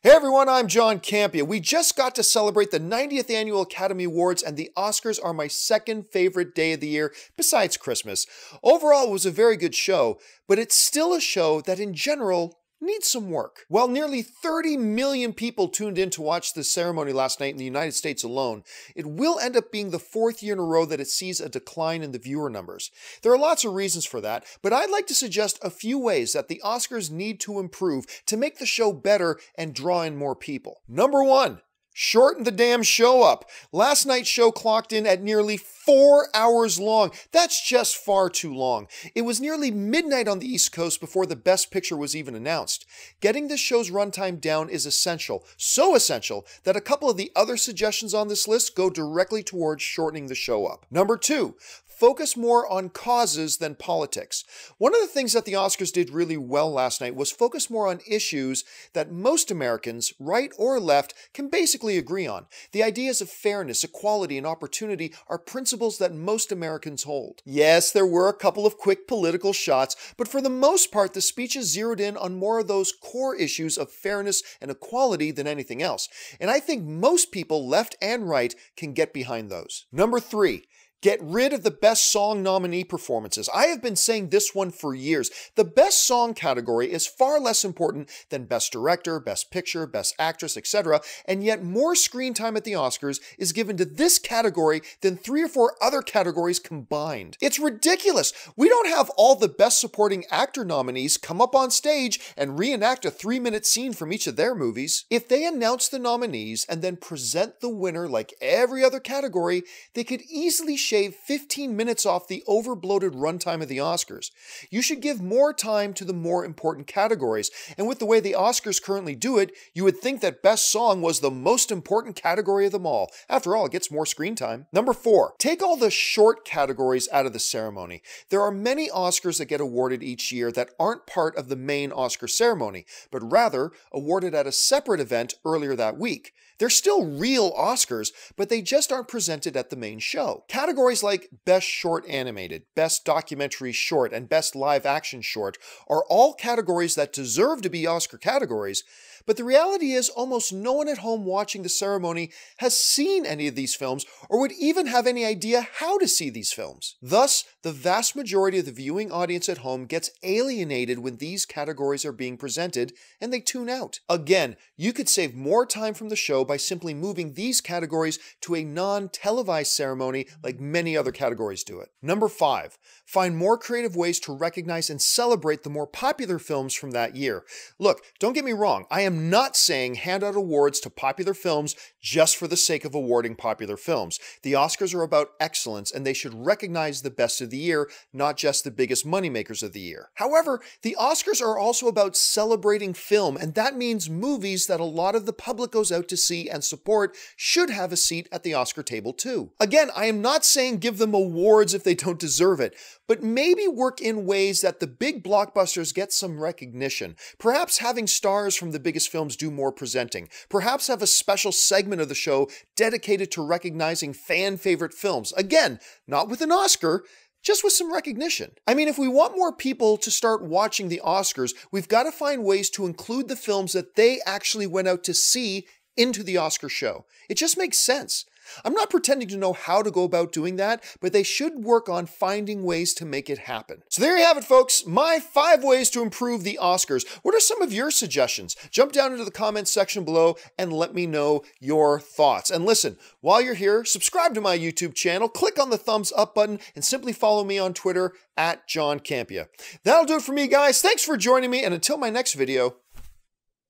Hey everyone, I'm John Campia. We just got to celebrate the 90th Annual Academy Awards, and the Oscars are my second favorite day of the year, besides Christmas. Overall, it was a very good show, but it's still a show that in general needs some work. While nearly 30 million people tuned in to watch the ceremony last night in the United States alone, it will end up being the fourth year in a row that it sees a decline in the viewer numbers. There are lots of reasons for that, but I'd like to suggest a few ways that the Oscars need to improve to make the show better and draw in more people. Number 1. Shorten the damn show up. Last night's show clocked in at nearly 4 hours long. That's just far too long. It was nearly midnight on the East Coast before the Best Picture was even announced. Getting this show's runtime down is essential, so essential that a couple of the other suggestions on this list go directly towards shortening the show up. Number 2. Focus more on causes than politics. One of the things that the Oscars did really well last night was focus more on issues that most Americans, right or left, can basically agree on. The ideas of fairness, equality, and opportunity are principles that most Americans hold. Yes, there were a couple of quick political shots, but for the most part, the speeches zeroed in on more of those core issues of fairness and equality than anything else. And I think most people, left and right, can get behind those. Number 3. Get rid of the Best Song nominee performances. I have been saying this one for years. The Best Song category is far less important than Best Director, Best Picture, Best Actress, etc., and yet more screen time at the Oscars is given to this category than 3 or 4 other categories combined. It's ridiculous. We don't have all the Best Supporting Actor nominees come up on stage and reenact a 3-minute scene from each of their movies. If they announce the nominees and then present the winner like every other category, they could easily shave 15 minutes off the over-bloated runtime of the Oscars. You should give more time to the more important categories, and with the way the Oscars currently do it, you would think that Best Song was the most important category of them all. After all, it gets more screen time. Number 4. Take all the short categories out of the ceremony. There are many Oscars that get awarded each year that aren't part of the main Oscar ceremony, but rather awarded at a separate event earlier that week. They're still real Oscars, but they just aren't presented at the main show. Categories like Best Short Animated, Best Documentary Short, and Best Live Action Short are all categories that deserve to be Oscar categories, but the reality is almost no one at home watching the ceremony has seen any of these films or would even have any idea how to see these films. Thus, the vast majority of the viewing audience at home gets alienated when these categories are being presented and they tune out. Again, you could save more time from the show by simply moving these categories to a non-televised ceremony like many other categories do it. Number 5. Find more creative ways to recognize and celebrate the more popular films from that year. Look, don't get me wrong, I am not saying hand out awards to popular films just for the sake of awarding popular films. The Oscars are about excellence, and they should recognize the best of the year, not just the biggest moneymakers of the year. However, the Oscars are also about celebrating film, and that means movies that a lot of the public goes out to see and support should have a seat at the Oscar table too. Again, I am not saying give them awards if they don't deserve it, but maybe work in ways that the big blockbusters get some recognition. Perhaps having stars from the biggest films do more presenting. Perhaps have a special segment of the show dedicated to recognizing fan-favorite films. Again, not with an Oscar, just with some recognition. I mean, if we want more people to start watching the Oscars, we've got to find ways to include the films that they actually went out to see into the Oscar show. It just makes sense. I'm not pretending to know how to go about doing that, but they should work on finding ways to make it happen. So there you have it, folks. My 5 ways to improve the Oscars. What are some of your suggestions? Jump down into the comments section below and let me know your thoughts. And listen, while you're here, subscribe to my YouTube channel, click on the thumbs up button, and simply follow me on Twitter at John Campia. That'll do it for me, guys. Thanks for joining me, and until my next video,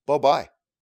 bye-bye.